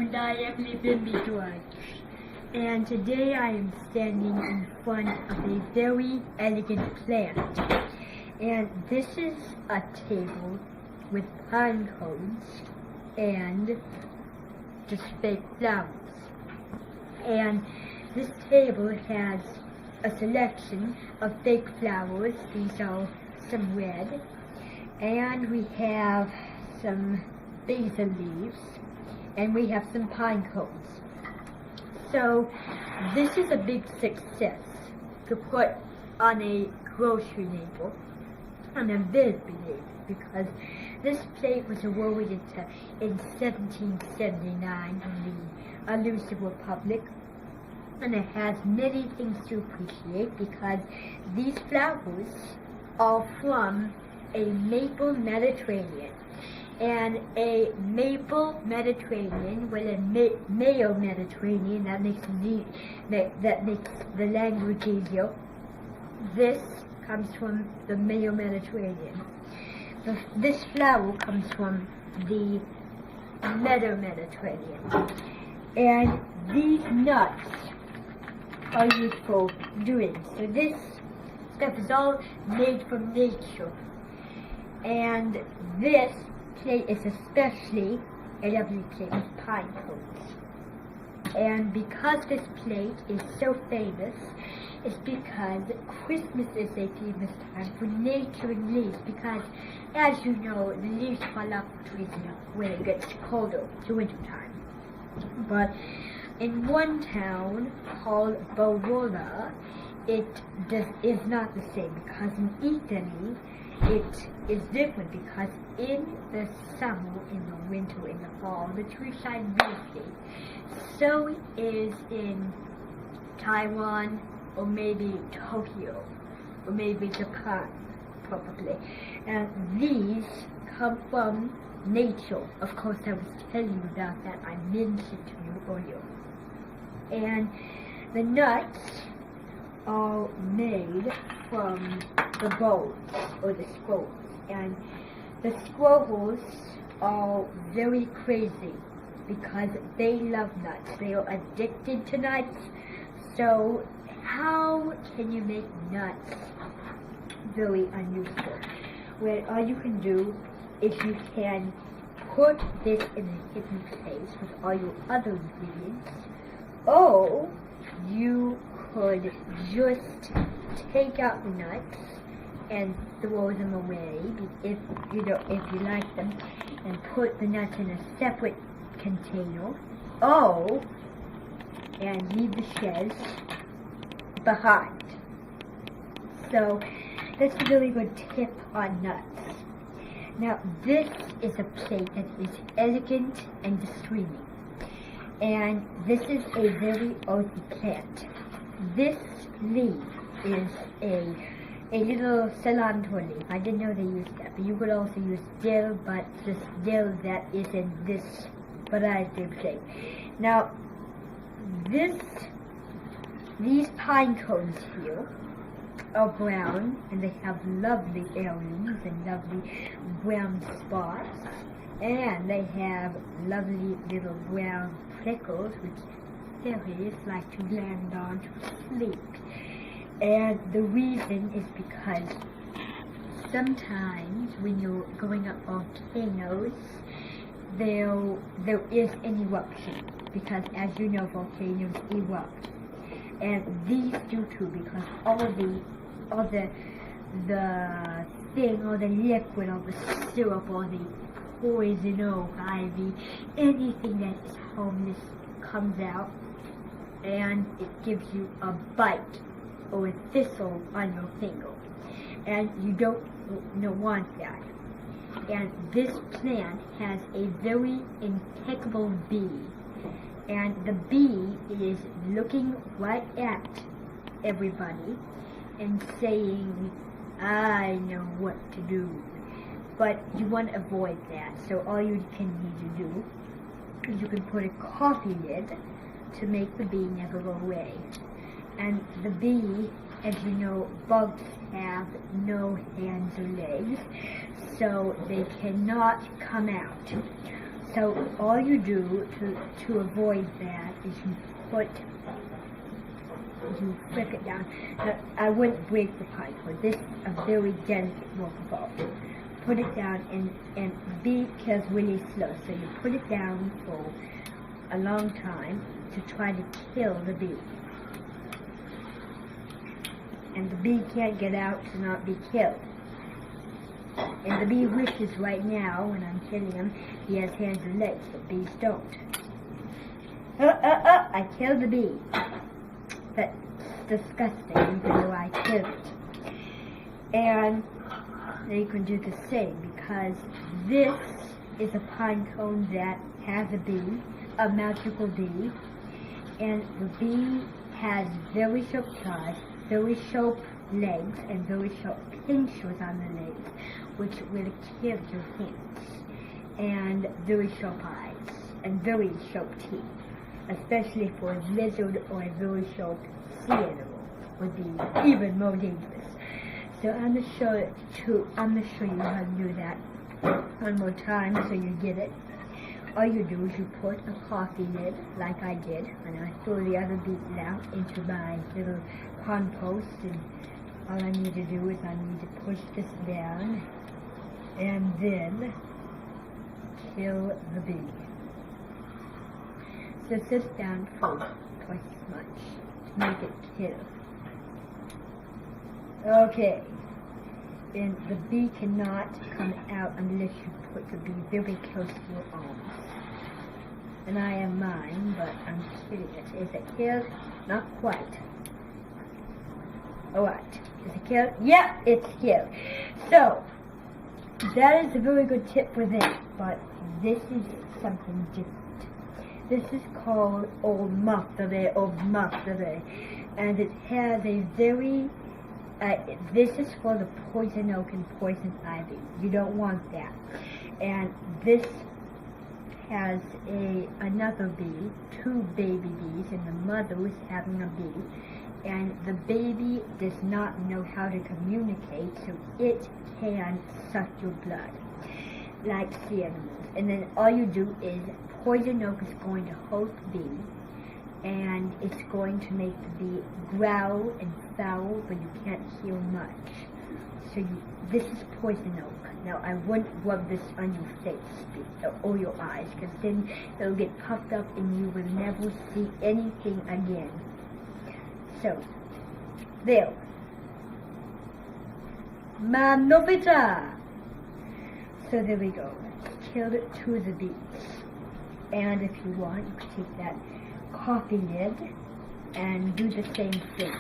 and I am living the one. And today I am standing in front of a very elegant plant. And this is a table with pine cones and just fake flowers. And this table has a selection of fake flowers. These are some red. And we have some basil leaves. And we have some pine cones. So this is a big success to put on a grocery label, on a very big label, because this plate was awarded in 1779 in the elusive Republic, and it has many things to appreciate because these flowers are from a maple Mediterranean. And a maple Mediterranean with a Mayo Mediterranean, that makes the language easier. This comes from the Mayo Mediterranean. This flower comes from the Meadow Mediterranean. And these nuts are used for doing. So this stuff is all made from nature. And this plate is especially a lovely plate with pine cones. And because this plate is so famous, it's because Christmas is a famous time for nature and leaves, because as you know, the leaves fall off the trees when it gets colder, it's winter time. But in one town called Barolo, it is not the same, because in Italy it is different, because in the summer, in the winter, in the fall, the trees shine beautifully. So it is in Taiwan, or maybe Tokyo, or maybe Japan, probably. And these come from nature. Of course, I was telling you about that. I mentioned to you earlier. And the nuts are made from the bones, or the squirrels. And the squirrels are very crazy because they love nuts. They are addicted to nuts. So how can you make nuts very unusual? Well, all you can do is you can put this in a hidden place with all your other ingredients, or you could just take out the nuts and throw them away if you like them, and put the nuts in a separate container, and leave the shells behind. So that's a really good tip on nuts. Now this is a plate that is elegant and discreet, and this is a very earthy plant. This leaf is a little cilantro leaf. I didn't know they used that, but you could also use dill, but just dill that is in this variety of shape. Now, these pine cones here are brown, and they have lovely airings and lovely brown spots, and they have lovely little brown prickles, which fairies like to land on to sleep. And the reason is because sometimes when you're going up volcanoes, there is an eruption, because as you know, volcanoes erupt. And these do too, because all the thing, or the liquid, or the syrup, or the poison oak, ivy, anything that is harmless comes out, and it gives you a bite or a thistle on your finger, and you don't want that. And this plant has a very impeccable bee, and the bee is looking right at everybody and saying, I know what to do. But you want to avoid that, so all you can need to do is you can put a coffee lid to make the bee never go away. And the bee, as you know, bugs have no hands or legs, so they cannot come out. So all you do to avoid that is you flick it down. Now, I wouldn't break the pine cone. This is a very delicate work of art. Put it down and be careful really slow. So you put it down for a long time to try to kill the bee. And the bee can't get out to not be killed. And the bee wishes right now, when I'm killing him, he has hands and legs, but bees don't. I killed the bee. That's disgusting, even though I killed it. And you can do the same, because this is a pine cone that has a bee, a magical bee, and the bee has very sharp claws, very sharp legs, and very sharp pincers on the legs, which will kill your hands, and very sharp eyes, and very sharp teeth, especially for a lizard or a very sharp sea animal, would be even more dangerous. So I'm gonna show you how to do that one more time so you get it. All you do is you put a coffee lid, like I did, and I throw the other beaten out into my little compost, and all I need to do is I need to push this down and then kill the bee. So sit down for twice as much to make it kill. Okay, and the bee cannot come out unless you put the bee very close to your arms. And I have mine, but I'm kidding it. Is it killed? Not quite. Alright, is it killed? Yeah, it's killed. So, that is a very good tip for them, but this is something different. This is called Old Monterey, and it has a very this is for the poison oak and poison ivy. You don't want that. And this has another bee, two baby bees, and the mother is having a bee. And the baby does not know how to communicate, so it can suck your blood, like sea animals. And then all you do is poison oak is going to hold the bee, and it's going to make the bee growl and foul, but you can't hear much. So this is poison oak. Now I wouldn't rub this on your face or your eyes, because then it'll get puffed up and you will never see anything again. So, there. Manovita! So there we go. Killed two of the bees. And if you want, you can take that coffee lid and do the same thing.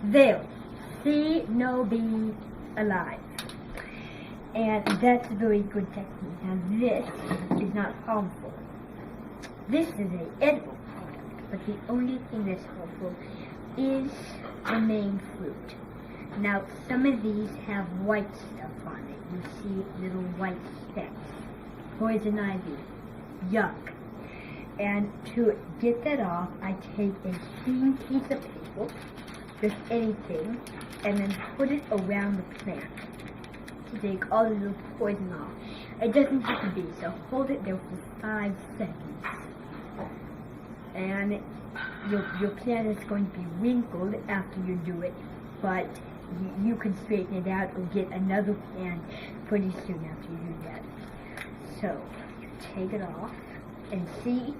There. See no bee alive. And that's a very good technique. Now this is not harmful. This is an edible product, but the only thing that's harmful is the main fruit. Now some of these have white stuff on it. You see little white specks. Poison ivy. Yuck. And to get that off, I take a clean piece of paper, just anything, and then put it around the plant to take all the little poison off. It doesn't have to be, so hold it there for 5 seconds. And your plant is going to be wrinkled after you do it, but you can straighten it out or get another plant pretty soon after you do that. So, you take it off, and see,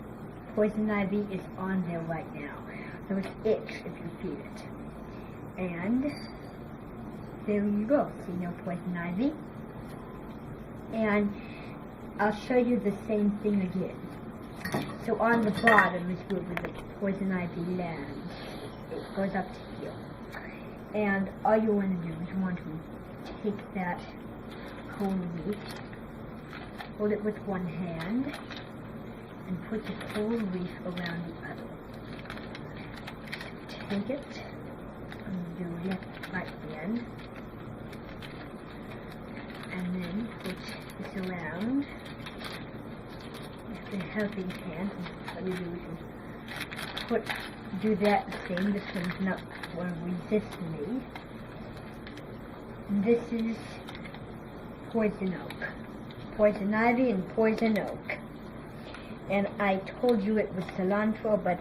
poison ivy is on there right now. So it's itch if you feed it. And there you go. See, no poison ivy. And I'll show you the same thing again. So on the bottom is where the poison ivy lands. It goes up to here. And all you want to do is you want to take that whole leaf, hold it with one hand, and put the whole leaf around the other. So take it, and do left, right hand, and then put this around with a helping hand. What you do is you do that the same. This one's not going to resist me. This is poison oak. Poison ivy and poison oak. And I told you it was cilantro, but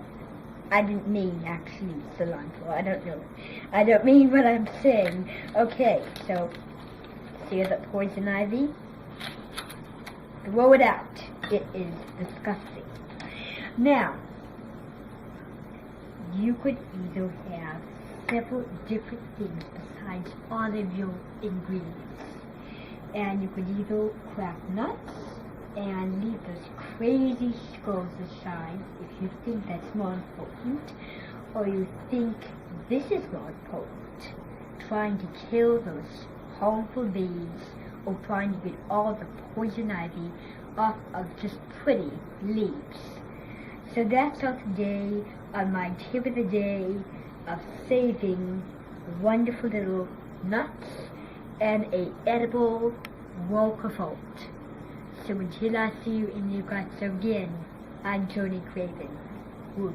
I didn't mean actually cilantro. I don't know. I don't mean what I'm saying. Okay, so see the poison ivy? Throw it out. It is disgusting. Now, you could either have several different things besides all of your ingredients. And you could either crack nuts and leave those crazy skulls aside if you think that's more important, or you think this is more important, trying to kill those harmful bees, or trying to get all the poison ivy off of just pretty leaves. So that's all today on my tip of the day of saving wonderful little nuts and a edible work of art. So until I see you in your guts again, I'm Joni Craven. Wood.